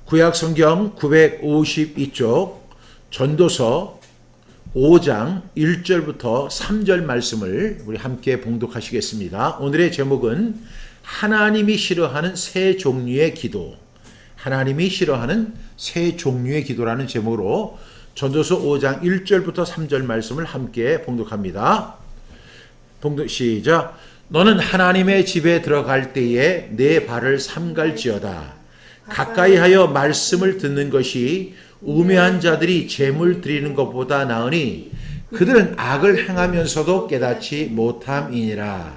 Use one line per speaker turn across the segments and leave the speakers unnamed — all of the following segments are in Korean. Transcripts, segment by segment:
구약 성경 952쪽 전도서 5장 1절부터 3절 말씀을 우리 함께 봉독하시겠습니다. 오늘의 제목은 하나님이 싫어하는 세 종류의 기도, 하나님이 싫어하는 세 종류의 기도라는 제목으로 전도서 5장 1절부터 3절 말씀을 함께 봉독합니다. 봉독 시작. 너는 하나님의 집에 들어갈 때에 내 발을 삼갈지어다. 가까이 하여 말씀을 듣는 것이 우매한 자들이 제물 드리는 것보다 나으니 그들은 악을 행하면서도 깨닫지 못함이니라.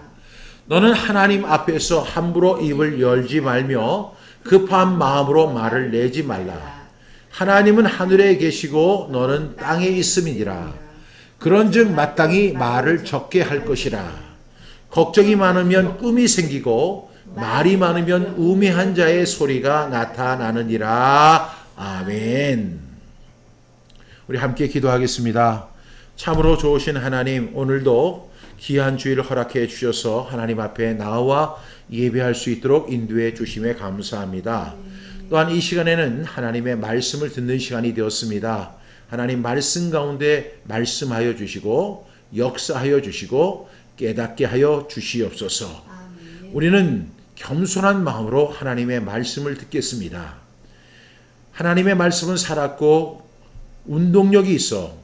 너는 하나님 앞에서 함부로 입을 열지 말며 급한 마음으로 말을 내지 말라. 하나님은 하늘에 계시고 너는 땅에 있음이니라. 그런즉 마땅히 말을 적게 할 것이라. 걱정이 많으면 꿈이 생기고 말이 많으면 우매한 자의 소리가 나타나느니라. 아멘. 우리 함께 기도하겠습니다. 참으로 좋으신 하나님, 오늘도 귀한 주일을 허락해 주셔서 하나님 앞에 나와 예배할 수 있도록 인도해 주심에 감사합니다. 또한 이 시간에는 하나님의 말씀을 듣는 시간이 되었습니다. 하나님 말씀 가운데 말씀하여 주시고 역사하여 주시고 깨닫게 하여 주시옵소서. 우리는 겸손한 마음으로 하나님의 말씀을 듣겠습니다. 하나님의 말씀은 살았고 운동력이 있어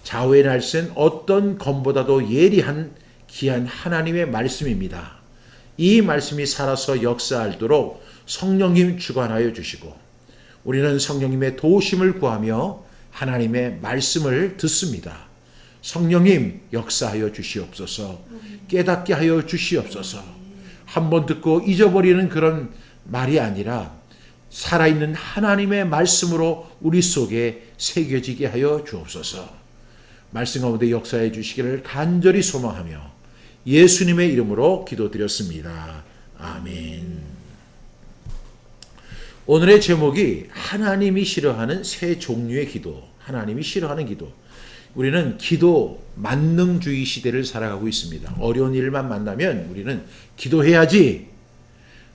좌우의 날쌘 어떤 검보다도 예리한 귀한 하나님의 말씀입니다. 이 말씀이 살아서 역사하도록 성령님 주관하여 주시고 우리는 성령님의 도우심을 구하며 하나님의 말씀을 듣습니다. 성령님 역사하여 주시옵소서. 깨닫게 하여 주시옵소서. 한번 듣고 잊어버리는 그런 말이 아니라 살아있는 하나님의 말씀으로 우리 속에 새겨지게 하여 주옵소서. 말씀 가운데 역사해 주시기를 간절히 소망하며 예수님의 이름으로 기도드렸습니다. 아멘. 오늘의 제목이 하나님이 싫어하는 세 종류의 기도, 하나님이 싫어하는 기도. 우리는 기도 만능주의 시대를 살아가고 있습니다. 어려운 일만 만나면 우리는 기도해야지.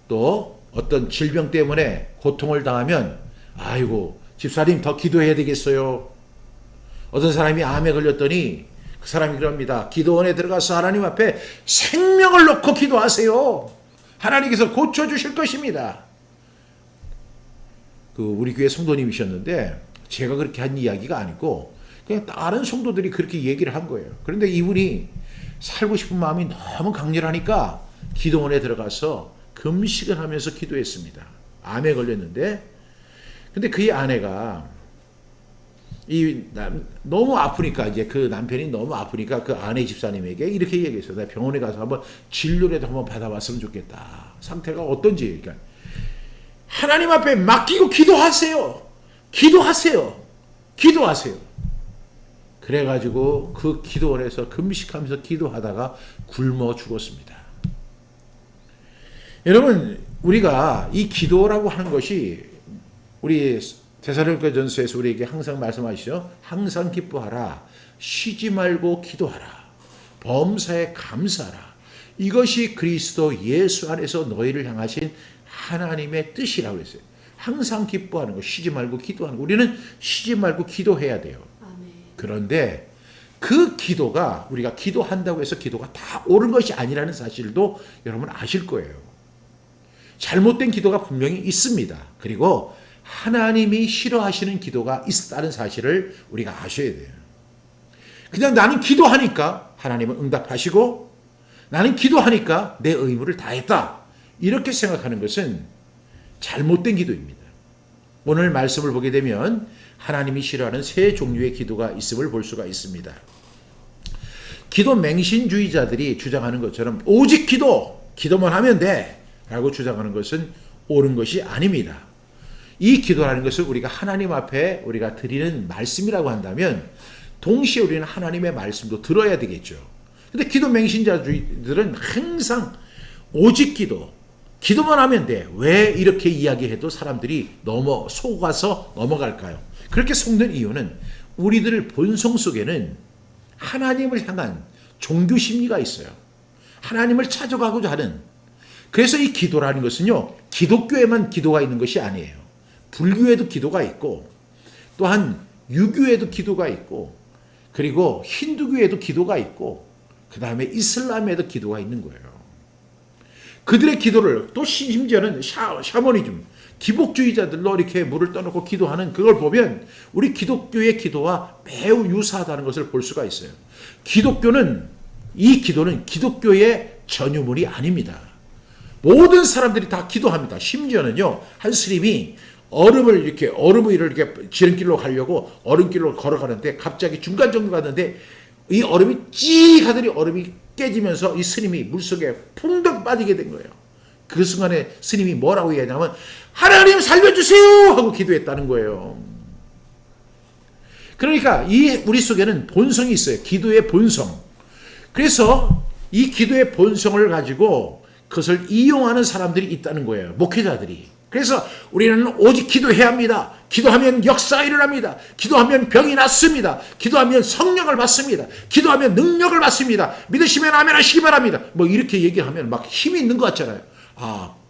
또 어떤 질병 때문에 고통을 당하면 아이고 집사님 더 기도해야 되겠어요. 어떤 사람이 암에 걸렸더니 그 사람이 그럽니다. 기도원에 들어가서 하나님 앞에 생명을 놓고 기도하세요. 하나님께서 고쳐주실 것입니다. 우리 교회 성도님이셨는데 제가 그렇게 한 이야기가 아니고 그냥 다른 성도들이 그렇게 얘기를 한 거예요. 그런데 이분이 살고 싶은 마음이 너무 강렬하니까 기도원에 들어가서 금식을 하면서 기도했습니다. 암에 걸렸는데 근데 그의 아내가 너무 아프니까 이제 그 남편이 너무 아프니까 그 아내 집사님에게 이렇게 얘기했어요. 내가 병원에 가서 한번 진료라도 한번 받아봤으면 좋겠다. 상태가 어떤지. 그러니까 하나님 앞에 맡기고 기도하세요. 기도하세요. 기도하세요. 그래가지고 그 기도원에서 금식하면서 기도하다가 굶어 죽었습니다. 여러분, 우리가 이 기도라고 하는 것이 우리 데살로니가전서에서 우리에게 항상 말씀하시죠. 항상 기뻐하라. 쉬지 말고 기도하라. 범사에 감사하라. 이것이 그리스도 예수 안에서 너희를 향하신 하나님의 뜻이라고 했어요. 항상 기뻐하는 거, 쉬지 말고 기도하는 거. 우리는 쉬지 말고 기도해야 돼요. 그런데 그 기도가 우리가 기도한다고 해서 기도가 다 옳은 것이 아니라는 사실도 여러분 아실 거예요. 잘못된 기도가 분명히 있습니다. 그리고 하나님이 싫어하시는 기도가 있다는 사실을 우리가 아셔야 돼요. 그냥 나는 기도하니까 하나님은 응답하시고 나는 기도하니까 내 의무를 다했다. 이렇게 생각하는 것은 잘못된 기도입니다. 오늘 말씀을 보게 되면 하나님이 싫어하는 세 종류의 기도가 있음을 볼 수가 있습니다. 기도 맹신주의자들이 주장하는 것처럼 오직 기도만 하면 돼 라고 주장하는 것은 옳은 것이 아닙니다. 이 기도라는 것을 우리가 하나님 앞에 우리가 드리는 말씀이라고 한다면 동시에 우리는 하나님의 말씀도 들어야 되겠죠. 근데 기도 맹신자들은 항상 오직 기도만 하면 돼. 왜 이렇게 이야기해도 사람들이 속아서 넘어갈까요? 그렇게 속는 이유는 우리들 본성 속에는 하나님을 향한 종교 심리가 있어요. 하나님을 찾아가고자 하는. 그래서 이 기도라는 것은요, 기독교에만 기도가 있는 것이 아니에요. 불교에도 기도가 있고 또한 유교에도 기도가 있고 그리고 힌두교에도 기도가 있고 그 다음에 이슬람에도 기도가 있는 거예요. 그들의 기도를 또 심지어는 샤머니즘, 기복주의자들로 이렇게 물을 떠놓고 기도하는 그걸 보면 우리 기독교의 기도와 매우 유사하다는 것을 볼 수가 있어요. 이 기도는 기독교의 전유물이 아닙니다. 모든 사람들이 다 기도합니다. 심지어는요, 한 스님이 얼음 위를 이렇게 지름길로 가려고 얼음길로 걸어가는데 갑자기 중간 정도 갔는데 이 얼음이 찌 하더니 얼음이 깨지면서 이 스님이 물속에 풍덩 빠지게 된 거예요. 그 순간에 스님이 뭐라고 얘기하냐면 하나님 살려주세요 하고 기도했다는 거예요. 그러니까 우리 속에는 본성이 있어요. 기도의 본성. 그래서 이 기도의 본성을 가지고 그것을 이용하는 사람들이 있다는 거예요. 목회자들이. 그래서 우리는 오직 기도해야 합니다. 기도하면 역사가 일어납니다. 기도하면 병이 낫습니다. 기도하면 성령을 받습니다. 기도하면 능력을 받습니다. 믿으시면 아멘 하시기 바랍니다. 뭐 이렇게 얘기하면 막 힘이 있는 것 같잖아요.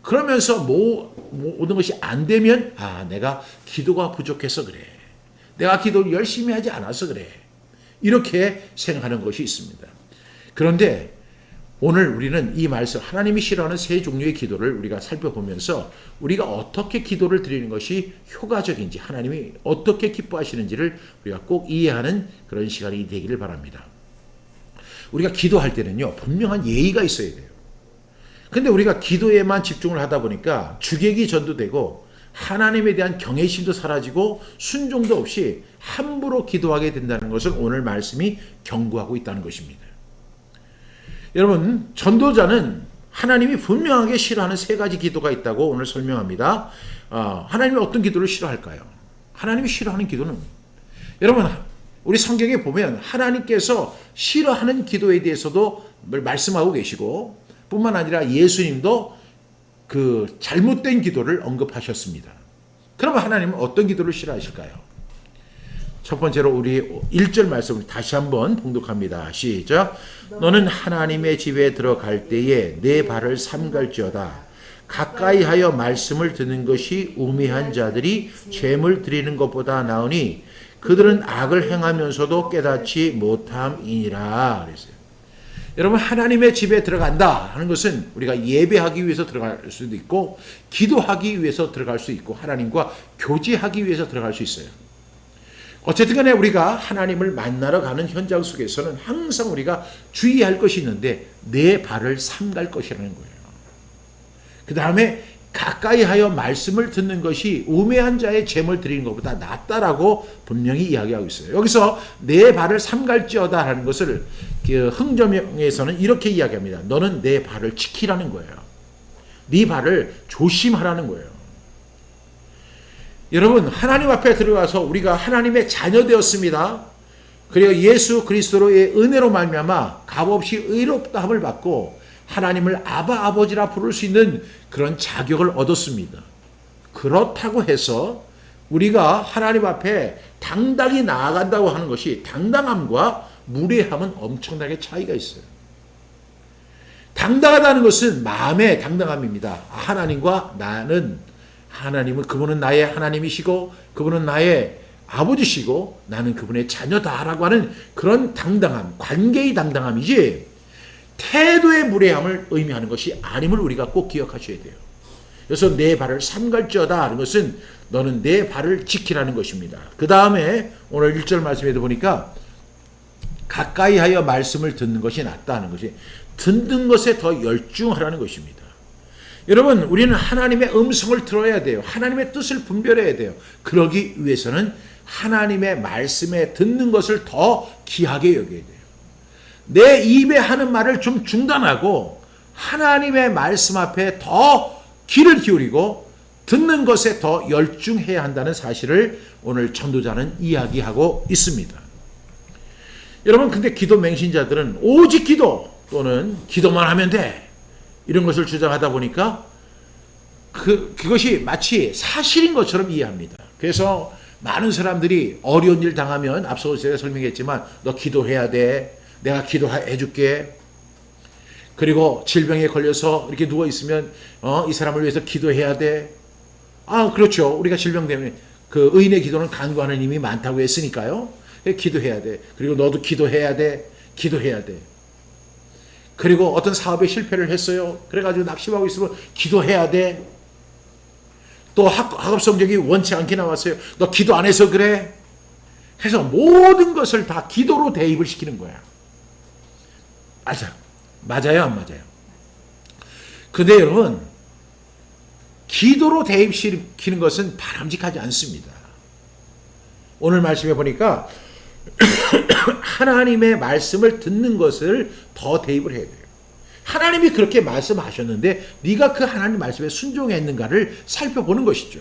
그러면서 모든 것이 안 되면 내가 기도가 부족해서 그래. 내가 기도를 열심히 하지 않아서 그래. 이렇게 생각하는 것이 있습니다. 그런데 오늘 우리는 이 말씀 하나님이 싫어하는 세 종류의 기도를 우리가 살펴보면서 우리가 어떻게 기도를 드리는 것이 효과적인지 하나님이 어떻게 기뻐하시는지를 우리가 꼭 이해하는 그런 시간이 되기를 바랍니다. 우리가 기도할 때는요 분명한 예의가 있어야 돼요. 근데 우리가 기도에만 집중을 하다 보니까 주객이 전도되고 하나님에 대한 경외심도 사라지고 순종도 없이 함부로 기도하게 된다는 것을 오늘 말씀이 경고하고 있다는 것입니다. 여러분, 전도자는 하나님이 분명하게 싫어하는 세 가지 기도가 있다고 오늘 설명합니다. 하나님이 어떤 기도를 싫어할까요? 하나님이 싫어하는 기도는 여러분 우리 성경에 보면 하나님께서 싫어하는 기도에 대해서도 말씀하고 계시고 뿐만 아니라 예수님도 그 잘못된 기도를 언급하셨습니다. 그러면 하나님은 어떤 기도를 싫어하실까요? 첫 번째로 우리 1절 말씀을 다시 한번 봉독합니다. 시작. 너는 하나님의 집에 들어갈 때에 내 발을 삼갈지어다. 가까이 하여 말씀을 듣는 것이 우매한 자들이 죄물 드리는 것보다 나으니 그들은 악을 행하면서도 깨닫지 못함이니라. 그랬어요. 여러분, 하나님의 집에 들어간다 하는 것은 우리가 예배하기 위해서 들어갈 수도 있고 기도하기 위해서 들어갈 수 있고 하나님과 교제하기 위해서 들어갈 수 있어요. 어쨌든 간에 우리가 하나님을 만나러 가는 현장 속에서는 항상 우리가 주의할 것이 있는데 내 발을 삼갈 것이라는 거예요. 그 다음에 가까이 하여 말씀을 듣는 것이 우매한 자의 재물 드리는 것보다 낫다라고 분명히 이야기하고 있어요. 여기서 내 발을 삼갈지어다 하는 것을 흥점에서는 이렇게 이야기합니다. 너는 내 발을 지키라는 거예요. 네 발을 조심하라는 거예요. 여러분, 하나님 앞에 들어가서 우리가 하나님의 자녀 되었습니다. 그리고 예수 그리스도의 은혜로 말미암아 값없이 의롭다함을 받고 하나님을 아바 아버지라 부를 수 있는 그런 자격을 얻었습니다. 그렇다고 해서 우리가 하나님 앞에 당당히 나아간다고 하는 것이 당당함과 무례함은 엄청나게 차이가 있어요. 당당하다는 것은 마음의 당당함입니다. 하나님과 나는 하나님은 그분은 나의 하나님이시고 그분은 나의 아버지시고 나는 그분의 자녀다라고 하는 그런 당당함, 관계의 당당함이지 태도의 무례함을 의미하는 것이 아님을 우리가 꼭 기억하셔야 돼요. 그래서 내 발을 삼갈지어다 하는 것은 너는 내 발을 지키라는 것입니다. 그 다음에 오늘 1절 말씀에도 보니까 가까이 하여 말씀을 듣는 것이 낫다는 것이 듣는 것에 더 열중하라는 것입니다. 여러분, 우리는 하나님의 음성을 들어야 돼요. 하나님의 뜻을 분별해야 돼요. 그러기 위해서는 하나님의 말씀에 듣는 것을 더 귀하게 여겨야 돼요. 내 입에 하는 말을 좀 중단하고 하나님의 말씀 앞에 더 귀를 기울이고 듣는 것에 더 열중해야 한다는 사실을 오늘 전도자는 이야기하고 있습니다. 여러분, 근데 기도 맹신자들은 오직 기도 또는 기도만 하면 돼 이런 것을 주장하다 보니까 그것이 마치 사실인 것처럼 이해합니다. 그래서 많은 사람들이 어려운 일 당하면 앞서 제가 설명했지만 너 기도해야 돼. 내가 기도해 줄게. 그리고 질병에 걸려서 이렇게 누워 있으면 이 사람을 위해서 기도해야 돼. 그렇죠. 우리가 질병 때문에 그 의인의 기도는 간구하는 힘이 많다고 했으니까요. 기도해야 돼. 그리고 너도 기도해야 돼. 기도해야 돼. 그리고 어떤 사업에 실패를 했어요. 그래가지고 낙심하고 있으면 기도해야 돼. 또 학업 성적이 원치 않게 나왔어요. 너 기도 안 해서 그래. 해서 모든 것을 다 기도로 대입을 시키는 거야. 맞아요, 안 맞아요? 근데 여러분, 기도로 대입시키는 것은 바람직하지 않습니다. 오늘 말씀해 보니까 하나님의 말씀을 듣는 것을 더 대입을 해야 돼요. 하나님이 그렇게 말씀하셨는데 네가 그 하나님 말씀에 순종했는가를 살펴보는 것이죠.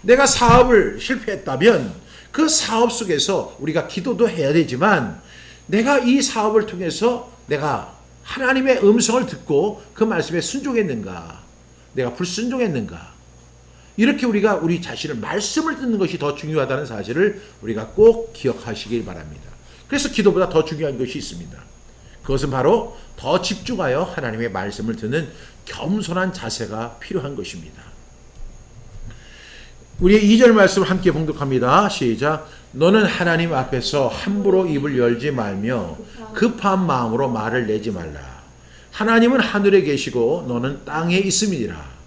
내가 사업을 실패했다면 그 사업 속에서 우리가 기도도 해야 되지만 내가 이 사업을 통해서 내가 하나님의 음성을 듣고 그 말씀에 순종했는가, 내가 불순종했는가, 이렇게 우리가 우리 자신을 말씀을 듣는 것이 더 중요하다는 사실을 우리가 꼭 기억하시길 바랍니다. 그래서 기도보다 더 중요한 것이 있습니다. 그것은 바로 더 집중하여 하나님의 말씀을 듣는 겸손한 자세가 필요한 것입니다. 우리의 2절 말씀을 함께 봉독합니다. 시작. 너는 하나님 앞에서 함부로 입을 열지 말며 급한 마음으로 말을 내지 말라. 하나님은 하늘에 계시고 너는 땅에 있음이니라.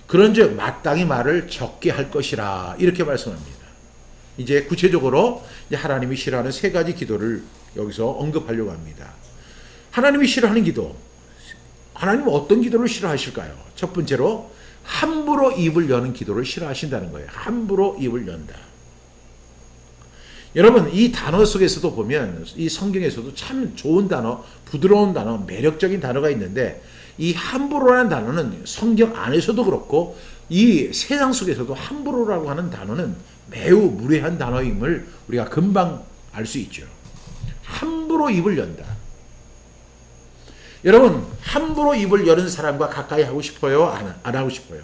그런즉 마땅히 말을 적게 할 것이라. 이렇게 말씀합니다. 이제 구체적으로 하나님이 싫어하는 3가지 기도를 여기서 언급하려고 합니다. 하나님이 싫어하는 기도. 하나님은 어떤 기도를 싫어하실까요? 첫 번째로 함부로 입을 여는 기도를 싫어하신다는 거예요. 함부로 입을 연다. 여러분, 이 단어 속에서도 보면 이 성경에서도 참 좋은 단어, 부드러운 단어, 매력적인 단어가 있는데 이 함부로라는 단어는 성경 안에서도 그렇고 이 세상 속에서도 함부로라고 하는 단어는 매우 무례한 단어임을 우리가 금방 알 수 있죠. 함부로 입을 연다. 여러분, 함부로 입을 여는 사람과 가까이 하고 싶어요? 안 하고 싶어요?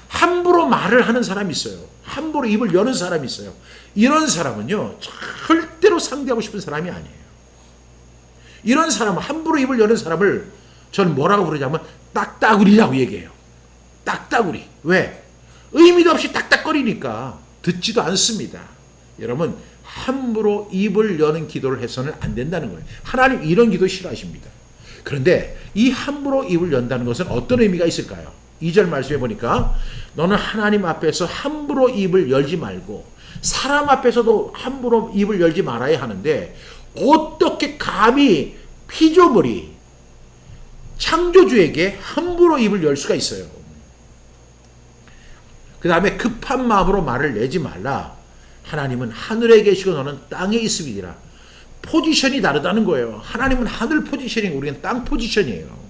함부로 말을 하는 사람이 있어요. 함부로 입을 여는 사람이 있어요. 이런 사람은요, 절대로 상대하고 싶은 사람이 아니에요. 이런 사람은, 함부로 입을 여는 사람을 저는 뭐라고 부르냐면 딱따구리라고 얘기해요. 딱따구리. 왜? 의미도 없이 딱딱거리니까 듣지도 않습니다. 여러분, 함부로 입을 여는 기도를 해서는 안 된다는 거예요. 하나님 이런 기도 싫어하십니다. 그런데 이 함부로 입을 연다는 것은 어떤 의미가 있을까요? 2절 말씀해 보니까 너는 하나님 앞에서 함부로 입을 열지 말고 사람 앞에서도 함부로 입을 열지 말아야 하는데 어떻게 감히 피조물이 창조주에게 함부로 입을 열 수가 있어요. 그 다음에 급한 마음으로 말을 내지 말라. 하나님은 하늘에 계시고 너는 땅에 있음이니라. 포지션이 다르다는 거예요. 하나님은 하늘 포지션이고 우리는 땅 포지션이에요.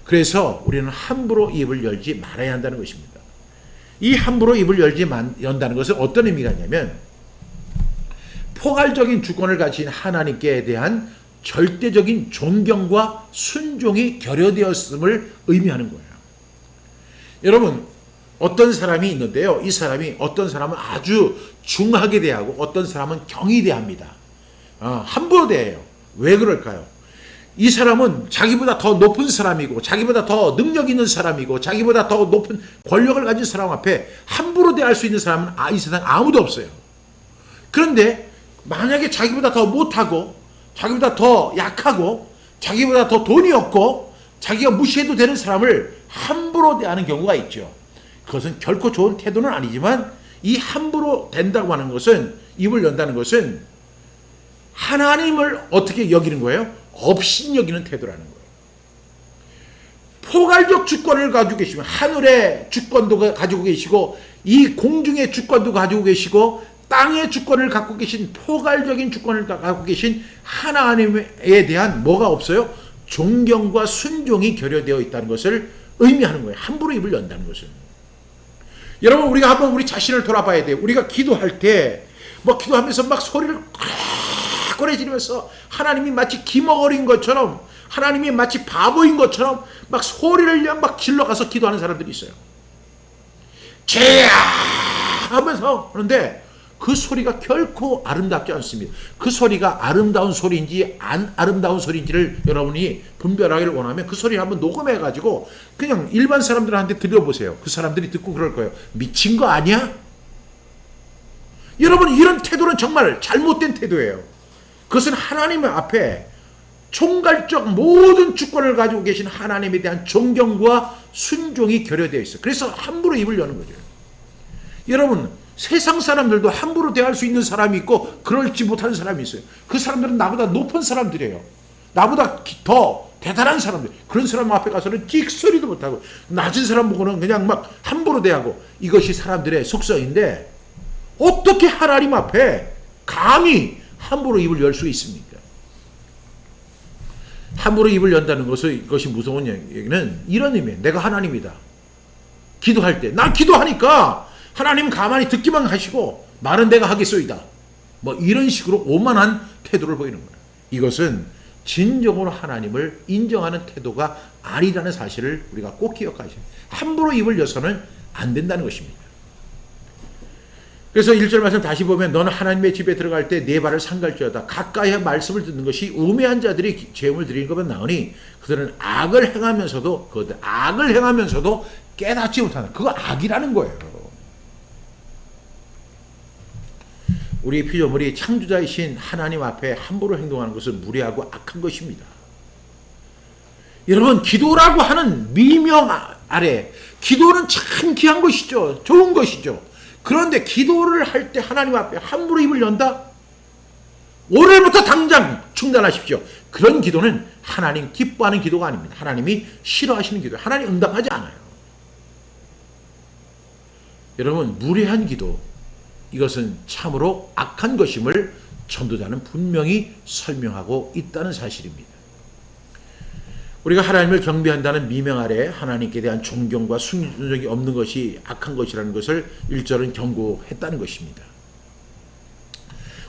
그래서 우리는 함부로 입을 열지 말아야 한다는 것입니다. 이 함부로 입을 연다는 것은 어떤 의미가 있냐면 포괄적인 주권을 가진 하나님께 대한 절대적인 존경과 순종이 결여되었음을 의미하는 거예요. 여러분, 어떤 사람이 있는데요. 이 사람이 어떤 사람은 아주 중하게 대하고 어떤 사람은 경히 대합니다. 함부로 대해요. 왜 그럴까요? 이 사람은 자기보다 더 높은 사람이고 자기보다 더 능력 있는 사람이고 자기보다 더 높은 권력을 가진 사람 앞에 함부로 대할 수 있는 사람은 이 세상에 아무도 없어요. 그런데 만약에 자기보다 더 못하고 자기보다 더 약하고 자기보다 더 돈이 없고 자기가 무시해도 되는 사람을 함부로 대하는 경우가 있죠. 그것은 결코 좋은 태도는 아니지만 이 함부로 된다고 하는 것은 입을 연다는 것은 하나님을 어떻게 여기는 거예요? 없인 여기는 태도라는 거예요. 포괄적 주권을 가지고 계시면 하늘의 주권도 가지고 계시고 이 공중의 주권도 가지고 계시고 땅의 주권을 갖고 계신 포괄적인 주권을 갖고 계신 하나님에 대한 뭐가 없어요? 존경과 순종이 결여되어 있다는 것을 의미하는 거예요. 함부로 입을 연다는 것은. 여러분, 우리가 한번 우리 자신을 돌아봐야 돼요. 우리가 기도할 때 기도하면서 막 소리를 꽉 지르면서 하나님이 마치 기머거린 것처럼 하나님이 마치 바보인 것처럼 막 소리를 막 질러가서 기도하는 사람들이 있어요. 죄야 하면서. 그런데 그 소리가 결코 아름답지 않습니다. 그 소리가 아름다운 소리인지 안 아름다운 소리인지를 여러분이 분별하기를 원하면 그 소리를 한번 녹음해가지고 그냥 일반 사람들한테 들려보세요. 그 사람들이 듣고 그럴 거예요. 미친 거 아니야? 여러분, 이런 태도는 정말 잘못된 태도예요. 그것은 하나님 앞에 총괄적 모든 주권을 가지고 계신 하나님에 대한 존경과 순종이 결여되어 있어요. 그래서 함부로 입을 여는 거죠. 여러분, 세상 사람들도 함부로 대할 수 있는 사람이 있고 그럴지 못하는 사람이 있어요. 그 사람들은 나보다 높은 사람들이에요. 나보다 더 대단한 사람들. 그런 사람 앞에 가서는 찍소리도 못하고 낮은 사람 보고는 그냥 막 함부로 대하고, 이것이 사람들의 속성인데 어떻게 하나님 앞에 감히 함부로 입을 열 수 있습니까? 함부로 입을 연다는 것은, 이것이 무서운 얘기는 이런 의미예요. 내가 하나님이다. 기도할 때 난 기도하니까 하나님은 가만히 듣기만 하시고 말은 내가 하겠소이다. 뭐 이런 식으로 오만한 태도를 보이는 거예요. 이것은 진정으로 하나님을 인정하는 태도가 아니라는 사실을 우리가 꼭 기억하셔야 돼요. 함부로 입을 여서는 안 된다는 것입니다. 그래서 1절 말씀 다시 보면 너는 하나님의 집에 들어갈 때 네 발을 삼갈지어다. 가까이에 말씀을 듣는 것이 우매한 자들이 제물을 드리는 것만 나으니 그들은 악을 행하면서도 깨닫지 못하는, 그거 악이라는 거예요. 우리 피조물이 창조자이신 하나님 앞에 함부로 행동하는 것은 무례하고 악한 것입니다. 여러분, 기도라고 하는 미명 아래, 기도는 참 귀한 것이죠. 좋은 것이죠. 그런데 기도를 할 때 하나님 앞에 함부로 입을 연다? 오늘부터 당장 중단하십시오. 그런 기도는 하나님 기뻐하는 기도가 아닙니다. 하나님이 싫어하시는 기도, 하나님 응답하지 않아요. 여러분, 무례한 기도, 이것은 참으로 악한 것임을 전도자는 분명히 설명하고 있다는 사실입니다. 우리가 하나님을 경배한다는 미명 아래 하나님께 대한 존경과 순종이 없는 것이 악한 것이라는 것을 1절은 경고했다는 것입니다.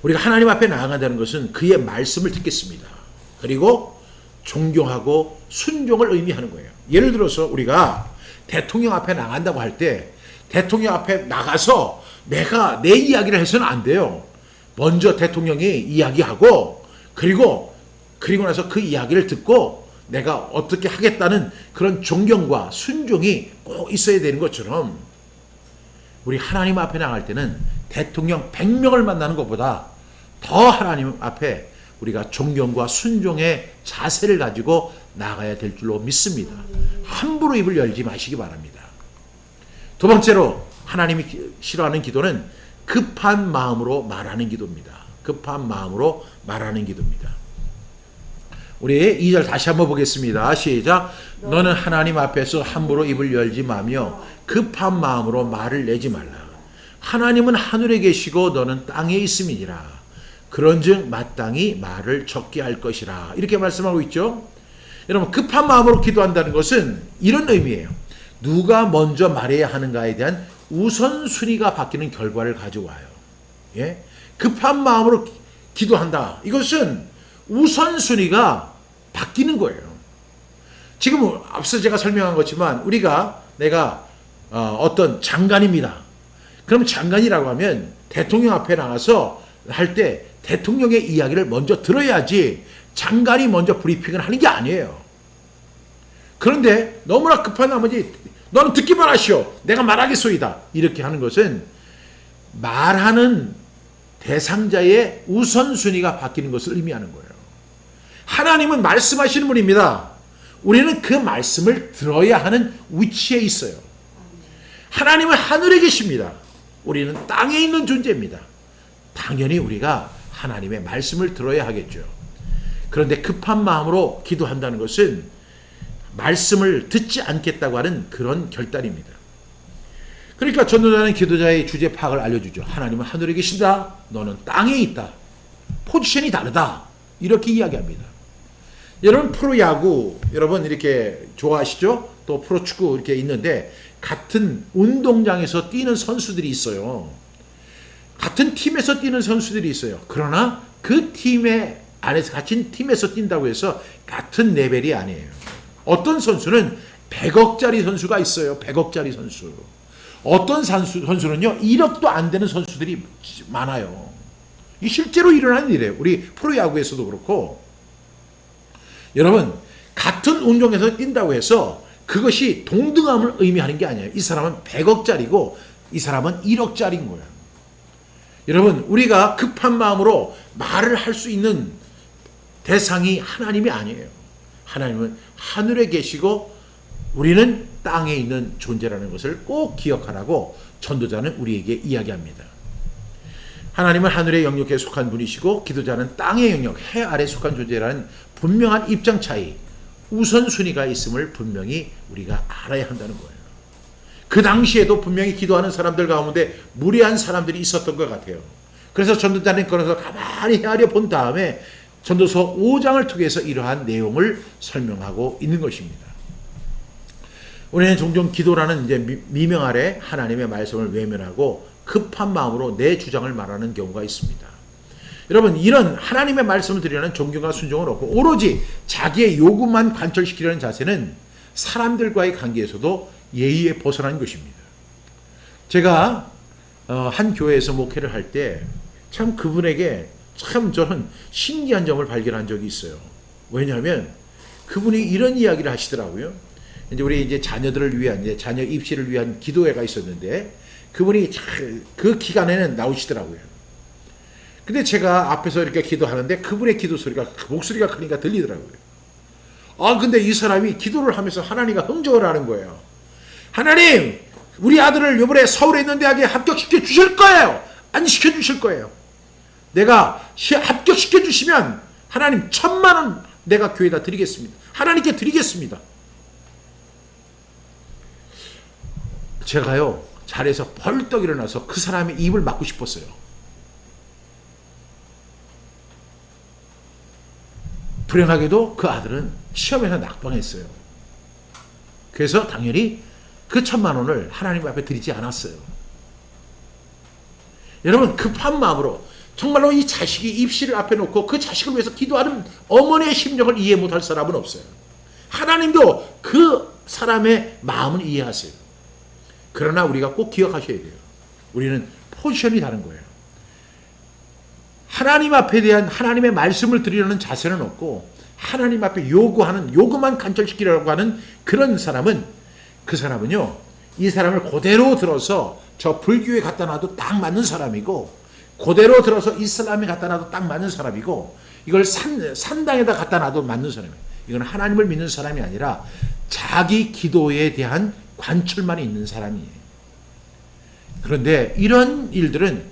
우리가 하나님 앞에 나아간다는 것은 그의 말씀을 듣겠습니다. 그리고 존경하고 순종을 의미하는 거예요. 예를 들어서 우리가 대통령 앞에 나간다고 할 때 대통령 앞에 나가서 내가 내 이야기를 해서는 안 돼요. 먼저 대통령이 이야기하고 그리고 나서 그 이야기를 듣고 내가 어떻게 하겠다는 그런 존경과 순종이 꼭 있어야 되는 것처럼 우리 하나님 앞에 나갈 때는 대통령 100명을 만나는 것보다 더 하나님 앞에 우리가 존경과 순종의 자세를 가지고 나가야 될 줄로 믿습니다. 함부로 입을 열지 마시기 바랍니다. 두 번째로 하나님이 싫어하는 기도는 급한 마음으로 말하는 기도입니다. 급한 마음으로 말하는 기도입니다. 우리 2절 다시 한번 보겠습니다. 시작. 너는 하나님 앞에서 함부로 입을 열지 마며 급한 마음으로 말을 내지 말라. 하나님은 하늘에 계시고 너는 땅에 있음이니라. 그런즉 마땅히 말을 적게 할 것이라. 이렇게 말씀하고 있죠. 여러분, 급한 마음으로 기도한다는 것은 이런 의미예요. 누가 먼저 말해야 하는가에 대한 우선순위가 바뀌는 결과를 가져와요. 예? 급한 마음으로 기도한다. 이것은 우선순위가 바뀌는 거예요. 지금 앞서 제가 설명한 것지만 내가 어떤 장관입니다. 그럼 장관이라고 하면 대통령 앞에 나가서 할 때 대통령의 이야기를 먼저 들어야지 장관이 먼저 브리핑을 하는 게 아니에요. 그런데 너무나 급한 나머지 너는 듣기만 하시오. 내가 말하겠소이다. 이렇게 하는 것은 말하는 대상자의 우선순위가 바뀌는 것을 의미하는 거예요. 하나님은 말씀하시는 분입니다. 우리는 그 말씀을 들어야 하는 위치에 있어요. 하나님은 하늘에 계십니다. 우리는 땅에 있는 존재입니다. 당연히 우리가 하나님의 말씀을 들어야 하겠죠. 그런데 급한 마음으로 기도한다는 것은 말씀을 듣지 않겠다고 하는 그런 결단입니다. 그러니까 전도자는 기도자의 주제 파악을 알려주죠. 하나님은 하늘에 계신다. 너는 땅에 있다. 포지션이 다르다. 이렇게 이야기합니다. 여러분, 프로야구 여러분 이렇게 좋아하시죠? 또 프로축구 이렇게 있는데 같은 운동장에서 뛰는 선수들이 있어요. 같은 팀에서 뛰는 선수들이 있어요. 그러나 그 팀의 안에서 같은 팀에서 뛴다고 해서 같은 레벨이 아니에요. 어떤 선수는 100억짜리 선수가 있어요. 100억짜리 선수. 어떤 선수는요 1억도 안 되는 선수들이 많아요. 이 실제로 일어나는 일이에요. 우리 프로야구에서도 그렇고. 여러분 같은 운동에서 뛴다고 해서 그것이 동등함을 의미하는 게 아니에요. 이 사람은 100억짜리고 이 사람은 1억짜리인 거예요. 여러분 우리가 급한 마음으로 말을 할 수 있는 대상이 하나님이 아니에요. 하나님은 하늘에 계시고 우리는 땅에 있는 존재라는 것을 꼭 기억하라고 전도자는 우리에게 이야기합니다. 하나님은 하늘의 영역에 속한 분이시고 기도자는 땅의 영역, 해 아래 속한 존재라는 분명한 입장 차이, 우선순위가 있음을 분명히 우리가 알아야 한다는 거예요. 그 당시에도 분명히 기도하는 사람들 가운데 무례한 사람들이 있었던 것 같아요. 그래서 전도자는 그래서 가만히 헤아려 본 다음에 전도서 5장을 통해서 이러한 내용을 설명하고 있는 것입니다. 우리는 종종 기도라는 이제 미명 아래 하나님의 말씀을 외면하고 급한 마음으로 내 주장을 말하는 경우가 있습니다. 여러분 이런 하나님의 말씀을 드리려는 존경과 순종을 얻고 오로지 자기의 요구만 관철시키려는 자세는 사람들과의 관계에서도 예의에 벗어난 것입니다. 제가 한 교회에서 목회를 할 때 참 그분에게 참 저는 신기한 점을 발견한 적이 있어요. 왜냐하면 그분이 이런 이야기를 하시더라고요. 이제 우리 이제 자녀들을 위한 이제 자녀 입시를 위한 기도회가 있었는데 그분이 그 기간에는 나오시더라고요. 근데 제가 앞에서 이렇게 기도하는데 그분의 기도 소리가 목소리가 크니까 들리더라고요. 근데 이 사람이 기도를 하면서 하나님과 흥정을 하는 거예요. 하나님, 우리 아들을 이번에 서울에 있는 대학에 합격시켜 주실 거예요. 안 시켜 주실 거예요. 내가 합격시켜 주시면 하나님 1,000만 원 내가 교회에다 드리겠습니다. 하나님께 드리겠습니다. 제가요 자리에서 벌떡 일어나서 그 사람의 입을 막고 싶었어요. 불행하게도 그 아들은 시험에서 낙방했어요. 그래서 당연히 그 1,000만 원을 하나님 앞에 드리지 않았어요. 여러분 급한 마음으로 정말로 이 자식이 입시를 앞에 놓고 그 자식을 위해서 기도하는 어머니의 심정을 이해 못할 사람은 없어요. 하나님도 그 사람의 마음을 이해하세요. 그러나 우리가 꼭 기억하셔야 돼요. 우리는 포지션이 다른 거예요. 하나님 앞에 대한 하나님의 말씀을 드리려는 자세는 없고 하나님 앞에 요구만 간절시키려고 하는 그런 사람은 그 사람은요 이 사람을 그대로 들어서 저 불교에 갖다 놔도 딱 맞는 사람이고 그대로 들어서 이슬람에 갖다 놔도 딱 맞는 사람이고 이걸 산당에다 갖다 놔도 맞는 사람이에요. 이건 하나님을 믿는 사람이 아니라 자기 기도에 대한 관철만 있는 사람이에요. 그런데 이런 일들은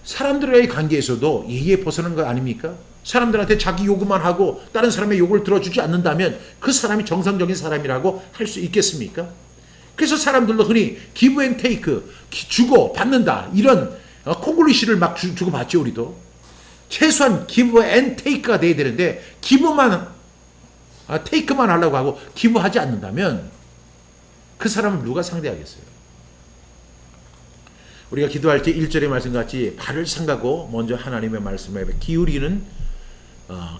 사람들과의 관계에서도 예의에 벗어난 거 아닙니까? 사람들한테 자기 요구만 하고 다른 사람의 요구를 들어주지 않는다면 그 사람이 정상적인 사람이라고 할 수 있겠습니까? 그래서 사람들도 흔히 기브 앤 테이크, 주고 받는다 이런 콩글리시를 막 주고 받죠. 우리도 최소한 기브 앤 테이크가 돼야 되는데 기브만 테이크만 하려고 하고 기브하지 않는다면 그 사람을 누가 상대하겠어요? 우리가 기도할 때 1절의 말씀같이 발을 삼가고 먼저 하나님의 말씀에 기울이는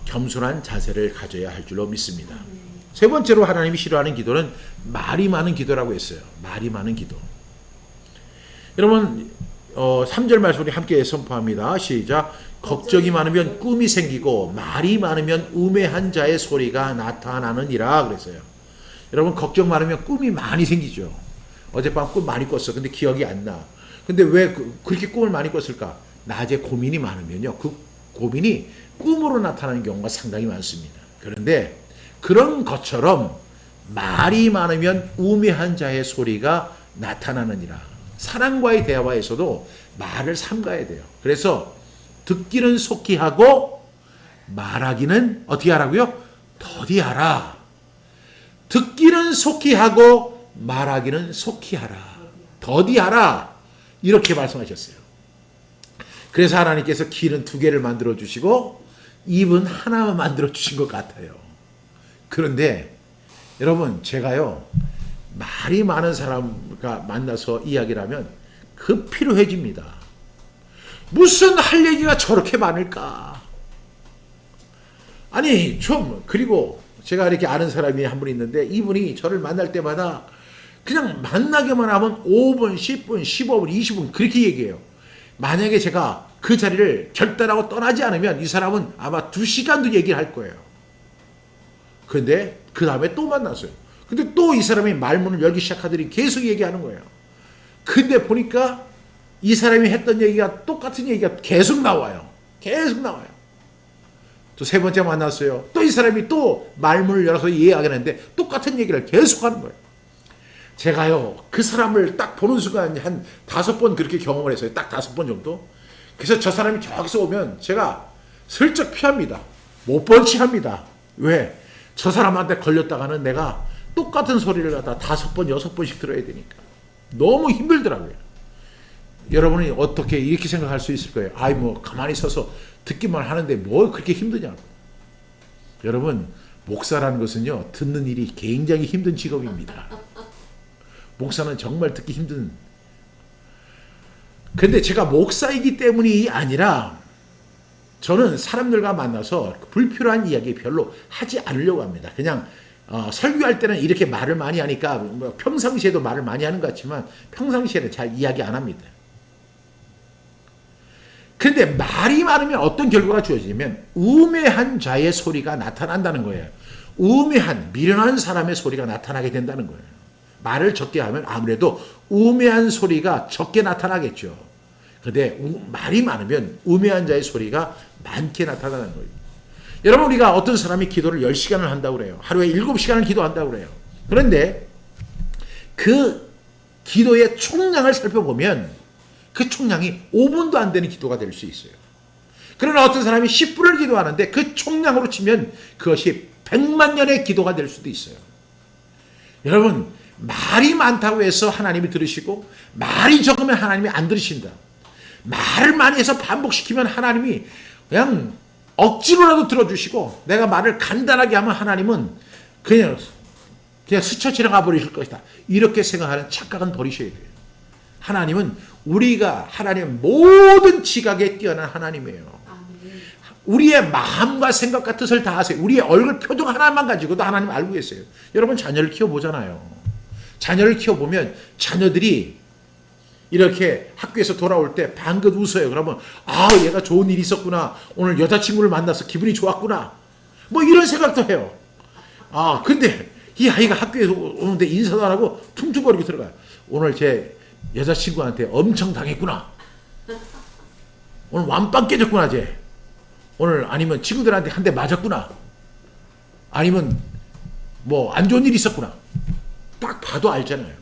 겸손한 자세를 가져야 할 줄로 믿습니다. 세 번째로 하나님이 싫어하는 기도는 말이 많은 기도라고 했어요. 말이 많은 기도. 여러분 3절 말씀 우리 함께 선포합니다. 시작. 걱정이 많으면 꿈이 생기고 말이 많으면 우매한 자의 소리가 나타나느니라 그랬어요. 여러분 걱정 많으면 꿈이 많이 생기죠. 어젯밤 꿈 많이 꿨어. 근데 기억이 안 나. 근데 왜 그렇게 꿈을 많이 꿨을까? 낮에 고민이 많으면요. 그 고민이 꿈으로 나타나는 경우가 상당히 많습니다. 그런데 그런 것처럼 말이 많으면 우매한 자의 소리가 나타나느니라. 사람과의 대화에서도 말을 삼가야 돼요. 그래서 듣기는 속히 하고 말하기는 어떻게 하라고요? 더디하라. 듣기는 속히 하고 말하기는 속히 하라. 더디하라. 이렇게 말씀하셨어요. 그래서 하나님께서 귀는 2개를 만들어 주시고 입은 하나만 만들어 주신 것 같아요. 그런데 여러분 제가요 말이 많은 사람과 만나서 이야기를 하면 그 피로해집니다. 무슨 할 얘기가 저렇게 많을까? 아니 그리고 제가 이렇게 아는 사람이 한 분 있는데 이분이 저를 만날 때마다 그냥 만나기만 하면 5분, 10분, 15분, 20분 그렇게 얘기해요. 만약에 제가 그 자리를 결단하고 떠나지 않으면 이 사람은 아마 2시간도 얘기를 할 거예요. 근데 그 다음에 또 만났어요. 근데 또 이 사람이 말문을 열기 시작하더니 계속 얘기하는 거예요. 근데 보니까 이 사람이 했던 얘기가 똑같은 얘기가 계속 나와요. 계속 나와요. 또 세 번째 만났어요. 또 이 사람이 또 말문을 열어서 이야기하는데 똑같은 얘기를 계속 하는 거예요. 제가요, 그 사람을 딱 보는 순간 한 5번 그렇게 경험을 했어요. 딱 5번 정도. 그래서 저 사람이 저기서 오면 제가 슬쩍 피합니다. 못 본 척 합니다. 왜? 저 사람한테 걸렸다가는 내가 똑같은 소리를 갖다 5번, 6번씩 들어야 되니까. 너무 힘들더라고요. 여러분이 어떻게 이렇게 생각할 수 있을 거예요. 아이, 뭐, 가만히 서서 듣기만 하는데 뭘 그렇게 힘드냐고. 여러분, 목사라는 것은요, 듣는 일이 굉장히 힘든 직업입니다. 목사는 정말 듣기 힘든. 근데 제가 목사이기 때문이 아니라 저는 사람들과 만나서 불필요한 이야기 별로 하지 않으려고 합니다. 그냥 설교할 때는 이렇게 말을 많이 하니까 뭐 평상시에도 말을 많이 하는 것 같지만 평상시에는 잘 이야기 안 합니다. 근데 말이 많으면 어떤 결과가 주어지냐면 우매한 자의 소리가 나타난다는 거예요. 우매한, 미련한 사람의 소리가 나타나게 된다는 거예요. 말을 적게 하면 아무래도 우매한 소리가 적게 나타나겠죠. 근데 말이 많으면 우매한 자의 소리가 많게 나타나는 거예요. 여러분, 우리가 어떤 사람이 기도를 10시간을 한다고 그래요. 하루에 7시간을 기도한다고 그래요. 그런데 그 기도의 총량을 살펴보면 그 총량이 5분도 안 되는 기도가 될 수 있어요. 그러나 어떤 사람이 10분을 기도하는데 그 총량으로 치면 그것이 100만 년의 기도가 될 수도 있어요. 여러분, 말이 많다고 해서 하나님이 들으시고 말이 적으면 하나님이 안 들으신다. 말을 많이 해서 반복시키면 하나님이 그냥 억지로라도 들어주시고 내가 말을 간단하게 하면 하나님은 그냥 스쳐 지나가 버리실 것이다. 이렇게 생각하는 착각은 버리셔야 돼요. 하나님은 우리가 하나님의 모든 지각에 뛰어난 하나님이에요. 우리의 마음과 생각과 뜻을 다 아세요. 우리의 얼굴 표정 하나만 가지고도 하나님 알고 계세요. 여러분, 자녀를 키워보잖아요. 자녀를 키워보면 자녀들이 이렇게 학교에서 돌아올 때 방긋 웃어요. 그러면 얘가 좋은 일이 있었구나. 오늘 여자친구를 만나서 기분이 좋았구나. 뭐 이런 생각도 해요. 근데 이 아이가 학교에서 오는데 인사도 안 하고 퉁퉁거리고 들어가요. 오늘 제 여자친구한테 엄청 당했구나. 오늘 완빵 깨졌구나, 쟤. 오늘 아니면 친구들한테 한 대 맞았구나. 아니면 뭐 안 좋은 일이 있었구나. 딱 봐도 알잖아요.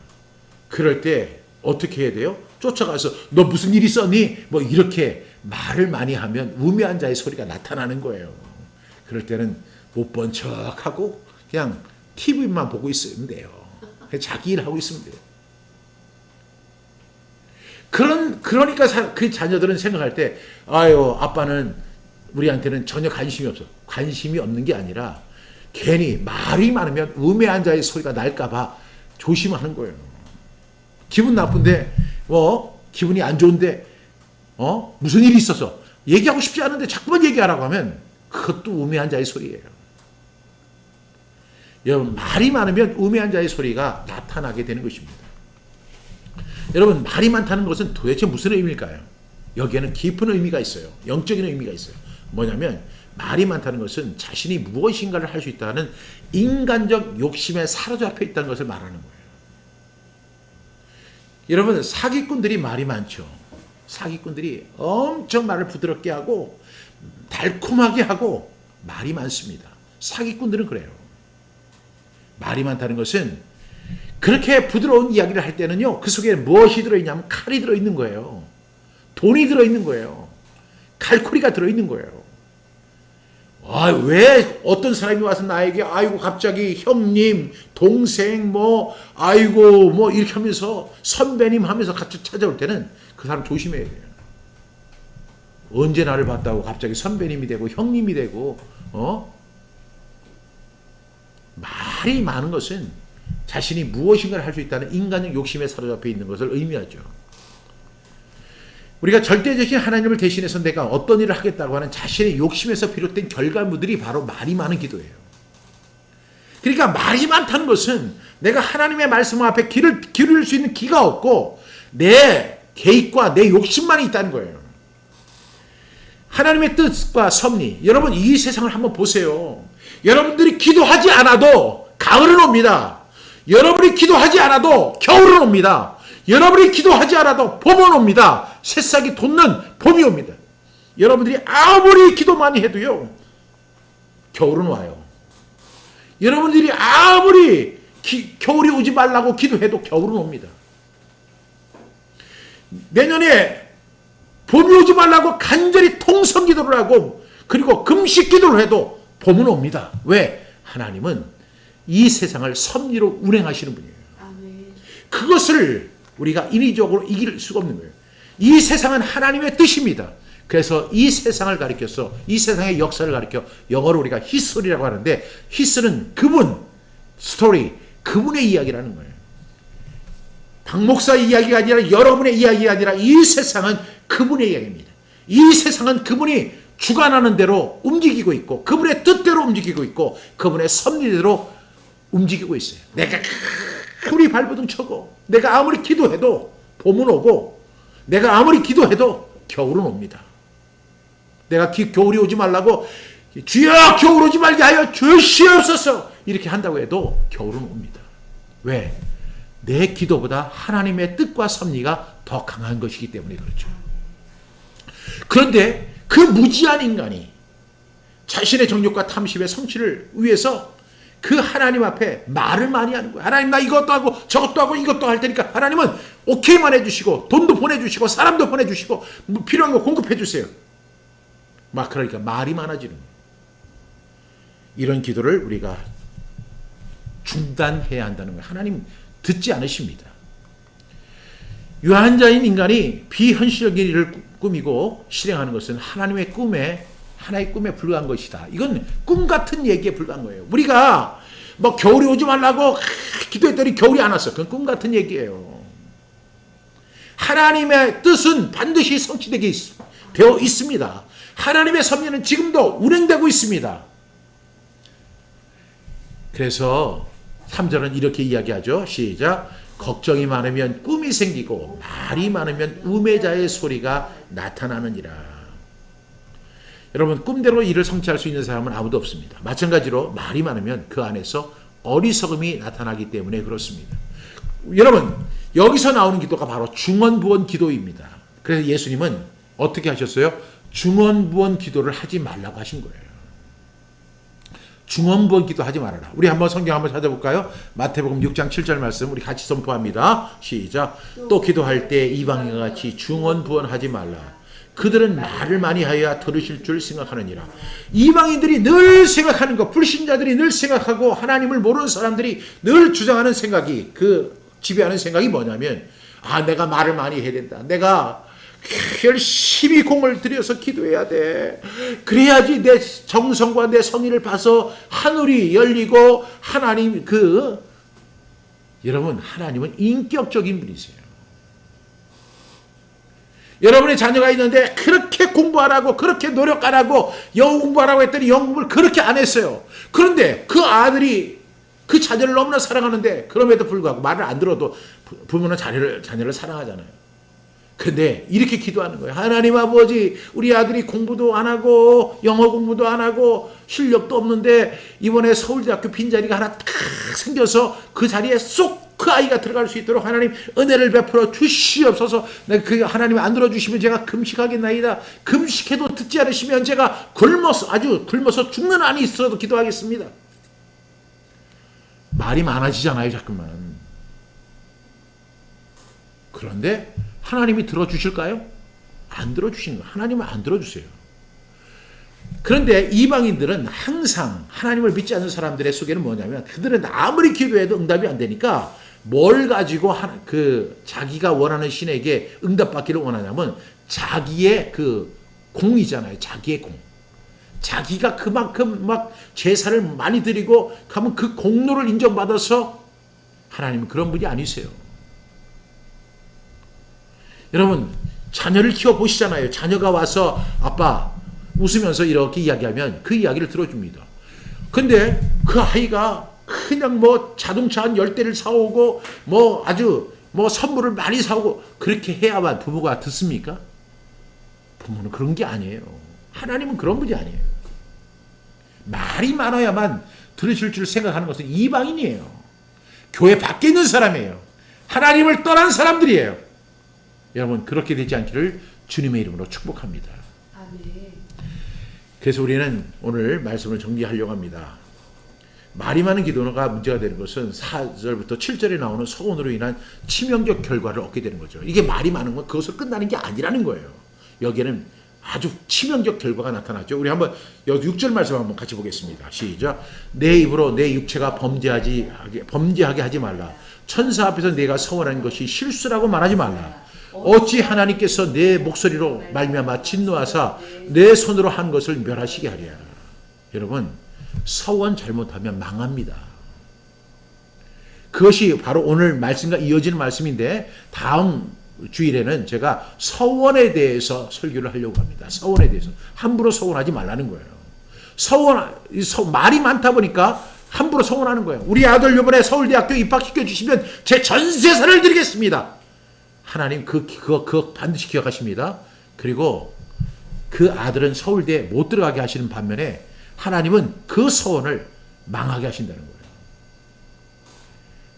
그럴 때 어떻게 해야 돼요? 쫓아가서 너 무슨 일 있었니? 뭐 이렇게 말을 많이 하면 우매한 자의 소리가 나타나는 거예요. 그럴 때는 못 본 척하고 그냥 TV만 보고 있으면 돼요. 자기 일 하고 있으면 돼요. 그러니까 그 자녀들은 생각할 때 아빠는 우리한테는 전혀 관심이 없어. 관심이 없는 게 아니라 괜히 말이 많으면 우매한 자의 소리가 날까봐 조심하는 거예요. 기분 나쁜데 기분이 안 좋은데 무슨 일이 있어서 얘기하고 싶지 않은데 자꾸만 얘기하라고 하면 그것도 우매한 자의 소리예요. 여러분, 말이 많으면 우매한 자의 소리가 나타나게 되는 것입니다. 여러분, 말이 많다는 것은 도대체 무슨 의미일까요? 여기에는 깊은 의미가 있어요. 영적인 의미가 있어요. 뭐냐면 말이 많다는 것은 자신이 무엇인가를 할 수 있다는 인간적 욕심에 사로잡혀 있다는 것을 말하는 거예요. 여러분, 사기꾼들이 말이 많죠. 사기꾼들이 엄청 말을 부드럽게 하고 달콤하게 하고 말이 많습니다. 사기꾼들은 그래요. 말이 많다는 것은 그렇게 부드러운 이야기를 할 때는요, 그 속에 무엇이 들어있냐면 칼이 들어있는 거예요. 돈이 들어있는 거예요. 칼코리가 들어있는 거예요. 왜 어떤 사람이 와서 나에게 갑자기 형님, 동생, 이렇게 하면서 선배님 하면서 같이 찾아올 때는 그 사람 조심해야 돼요. 언제 나를 봤다고 갑자기 선배님이 되고 형님이 되고 말이 많은 것은 자신이 무엇인가를 할 수 있다는 인간적 욕심에 사로잡혀 있는 것을 의미하죠. 우리가 절대적인 하나님을 대신해서 내가 어떤 일을 하겠다고 하는 자신의 욕심에서 비롯된 결과물들이 바로 말이 많은 기도예요. 그러니까 말이 많다는 것은 내가 하나님의 말씀 앞에 귀를 기울일 수 있는 귀가 없고 내 개입과 내 욕심만이 있다는 거예요. 하나님의 뜻과 섭리, 여러분 이 세상을 한번 보세요. 여러분들이 기도하지 않아도 가을은 옵니다. 여러분이 기도하지 않아도 겨울은 옵니다. 여러분이 기도하지 않아도 봄은 옵니다. 새싹이 돋는 봄이 옵니다. 여러분들이 아무리 기도 많이 해도요, 겨울은 와요. 여러분들이 아무리 겨울이 오지 말라고 기도해도 겨울은 옵니다. 내년에 봄이 오지 말라고 간절히 통성 기도를 하고 그리고 금식 기도를 해도 봄은 옵니다. 왜? 하나님은 이 세상을 섭리로 운행하시는 분이에요. 그것을 우리가 인위적으로 이길 수가 없는 거예요. 이 세상은 하나님의 뜻입니다. 그래서 이 세상을 가리켜서 이 세상의 역사를 가리켜 영어로 우리가 히스토리라고 하는데, 히스는 그분, 스토리, 그분의 이야기라는 거예요. 박 목사의 이야기가 아니라 여러분의 이야기가 아니라 이 세상은 그분의 이야기입니다. 이 세상은 그분이 주관하는 대로 움직이고 있고 그분의 뜻대로 움직이고 있고 그분의 섭리대로 움직이고 있어요. 내가 아무리 발버둥 쳐고 내가 아무리 기도해도 봄은 오고 내가 아무리 기도해도 겨울은 옵니다. 내가 겨울이 오지 말라고 주여 겨울 오지 말게 하여 주시옵소서 이렇게 한다고 해도 겨울은 옵니다. 왜? 내 기도보다 하나님의 뜻과 섭리가 더 강한 것이기 때문에 그렇죠. 그런데 그 무지한 인간이 자신의 정욕과 탐심의 성취를 위해서 그 하나님 앞에 말을 많이 하는 거예요. 하나님 나 이것도 하고 저것도 하고 이것도 할 테니까 하나님은 오케이만 해주시고 돈도 보내주시고 사람도 보내주시고 뭐 필요한 거 공급해 주세요. 막 그러니까 말이 많아지는 거예요. 이런 기도를 우리가 중단해야 한다는 거예요. 하나님 듣지 않으십니다. 유한자인 인간이 비현실적인 일을 꾸미고 실행하는 것은 하나님의 꿈에 하나의 꿈에 불과한 것이다. 이건 꿈 같은 얘기에 불과한 거예요. 우리가 뭐 겨울이 오지 말라고 기도했더니 겨울이 안 왔어. 그건 꿈 같은 얘기예요. 하나님의 뜻은 반드시 성취되게 되어 있습니다. 하나님의 섭리는 지금도 운행되고 있습니다. 그래서 3절은 이렇게 이야기하죠. 시작. 걱정이 많으면 꿈이 생기고 말이 많으면 우매자의 소리가 나타나느니라. 여러분 꿈대로 일을 성취할 수 있는 사람은 아무도 없습니다. 마찬가지로 말이 많으면 그 안에서 어리석음이 나타나기 때문에 그렇습니다. 여러분 여기서 나오는 기도가 바로 중언부언 기도입니다. 그래서 예수님은 어떻게 하셨어요? 중언부언 기도를 하지 말라고 하신 거예요. 중언부언 기도하지 말아라. 우리 한번 성경 한번 찾아볼까요? 마태복음 6장 7절 말씀 우리 같이 선포합니다. 시작. 또 기도할 때 이방인과 같이 중언부언하지 말라. 그들은 말을 많이 하여야 들으실 줄 생각하느니라. 이방인들이 늘 생각하는 것, 불신자들이 늘 생각하고 하나님을 모르는 사람들이 늘 주장하는 생각이, 그 지배하는 생각이 뭐냐면, 아 내가 말을 많이 해야 된다. 내가 열심히 공을 들여서 기도해야 돼. 그래야지 내 정성과 내 성의를 봐서 하늘이 열리고 하나님 여러분 하나님은 인격적인 분이세요. 여러분의 자녀가 있는데 그렇게 공부하라고 그렇게 노력하라고 영어 공부하라고 했더니 영어 공부를 그렇게 안 했어요. 그런데 그 아들이 그 자녀를 너무나 사랑하는데 그럼에도 불구하고 말을 안 들어도 부모는 자녀를 사랑하잖아요. 근데 이렇게 기도하는 거예요. 하나님 아버지 우리 아들이 공부도 안 하고 영어 공부도 안 하고 실력도 없는데 이번에 서울대학교 빈자리가 하나 탁 생겨서 그 자리에 쏙 그 아이가 들어갈 수 있도록 하나님 은혜를 베풀어 주시옵소서. 그 하나님 안 들어주시면 제가 금식하겠나이다. 금식해도 듣지 않으시면 제가 아주 굶어서 죽는 안이 있어도 기도하겠습니다. 말이 많아지잖아요 자꾸만. 그런데 하나님이 들어주실까요? 안 들어주시는 거예요. 하나님은 안 들어주세요. 그런데 이방인들은 항상 하나님을 믿지 않는 사람들의 속에는 뭐냐면 그들은 아무리 기도해도 응답이 안 되니까 뭘 가지고 자기가 원하는 신에게 응답받기를 원하냐면 자기의 그 공이잖아요. 자기의 공. 자기가 그만큼 막 제사를 많이 드리고 하면 그 공로를 인정받아서 하나님은 그런 분이 아니세요. 여러분 자녀를 키워보시잖아요. 자녀가 와서 아빠 웃으면서 이렇게 이야기하면 그 이야기를 들어줍니다. 근데 그 아이가 그냥 뭐 자동차 한 10대를 사오고 뭐 아주 뭐 선물을 많이 사오고 그렇게 해야만 부모가 듣습니까? 부모는 그런 게 아니에요. 하나님은 그런 분이 아니에요. 말이 많아야만 들으실 줄 생각하는 것은 이방인이에요. 교회 밖에 있는 사람이에요. 하나님을 떠난 사람들이에요. 여러분 그렇게 되지 않기를 주님의 이름으로 축복합니다.
아멘.
그래서 우리는 오늘 말씀을 정리하려고 합니다. 말이 많은 기도가 문제가 되는 것은 4절부터 7절에 나오는 서원으로 인한 치명적 결과를 얻게 되는 거죠. 이게 말이 많은 건 그것으로 끝나는 게 아니라는 거예요. 여기에는 아주 치명적 결과가 나타났죠. 우리 한번 여기 6절 말씀 한번 같이 보겠습니다. 시작. 내 입으로 내 육체가 범죄하게 하지 말라. 천사 앞에서 내가 서원한 것이 실수라고 말하지 말라. 어찌 하나님께서 내 목소리로 말미암아 진노하사 내 손으로 한 것을 멸하시게 하랴. 여러분 서원 잘못하면 망합니다. 그것이 바로 오늘 말씀과 이어지는 말씀인데 다음 주일에는 제가 서원에 대해서 설교를 하려고 합니다. 서원에 대해서 함부로 서원하지 말라는 거예요. 말이 많다 보니까 함부로 서원하는 거예요. 우리 아들 이번에 서울대학교 입학시켜 주시면 제 전세산을 드리겠습니다. 하나님 그거 반드시 기억하십니다. 그리고 그 아들은 서울대에 못 들어가게 하시는 반면에 하나님은 그 서원을 망하게 하신다는 거예요.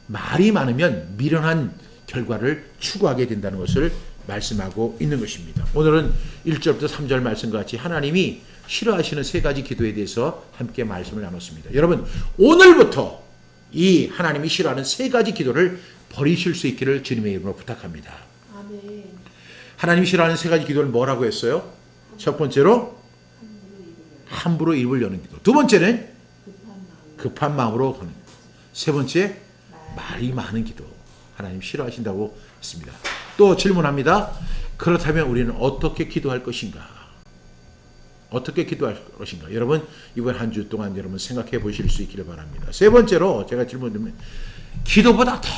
말이 많으면 미련한 결과를 추구하게 된다는 것을 말씀하고 있는 것입니다. 오늘은 1절부터 3절 말씀과 같이 하나님이 싫어하시는 세 가지 기도에 대해서 함께 말씀을 나눴습니다. 여러분 오늘부터 이 하나님이 싫어하는 세 가지 기도를 버리실 수 있기를 주님의 이름으로 부탁합니다.
아멘.
하나님이 싫어하는 세 가지 기도를 뭐라고 했어요? 첫 번째로 함부로 입을 여는 기도. 두 번째는 급한 마음으로 거는 기도. 세 번째 말이 많은 기도. 하나님 싫어하신다고 했습니다. 또 질문합니다. 그렇다면 우리는 어떻게 기도할 것인가? 어떻게 기도할 것인가? 여러분 이번 한 주 동안 여러분 생각해 보실 수 있기를 바랍니다. 세 번째로 제가 질문드리면 기도보다 더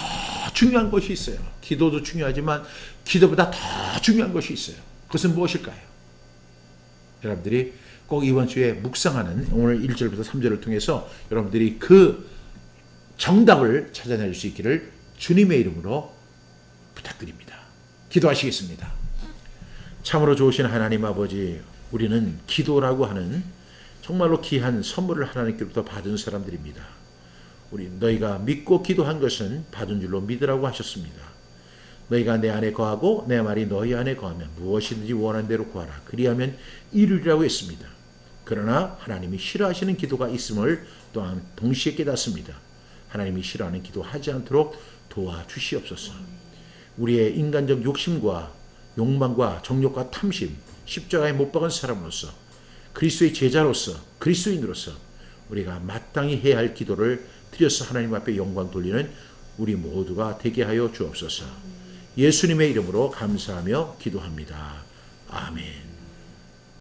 중요한 것이 있어요. 기도도 중요하지만 기도보다 더 중요한 것이 있어요. 그것은 무엇일까요? 여러분들이 꼭 이번 주에 묵상하는 오늘 1절부터 3절을 통해서 여러분들이 그 정답을 찾아낼 수 있기를 주님의 이름으로 부탁드립니다. 기도하시겠습니다. 참으로 좋으신 하나님 아버지, 우리는 기도라고 하는 정말로 귀한 선물을 하나님께로부터 받은 사람들입니다. 우리 너희가 믿고 기도한 것은 받은 줄로 믿으라고 하셨습니다. 너희가 내 안에 거하고 내 말이 너희 안에 거하면 무엇이든지 원하는 대로 구하라. 그리하면 이루리라고 했습니다. 그러나 하나님이 싫어하시는 기도가 있음을 또한 동시에 깨닫습니다. 하나님이 싫어하는 기도하지 않도록 도와주시옵소서. 우리의 인간적 욕심과 욕망과 정욕과 탐심, 십자가에 못 박은 사람으로서 그리스도의 제자로서 그리스도인으로서 우리가 마땅히 해야 할 기도를 드려서 하나님 앞에 영광 돌리는 우리 모두가 되게 하여 주옵소서. 예수님의 이름으로 감사하며 기도합니다. 아멘.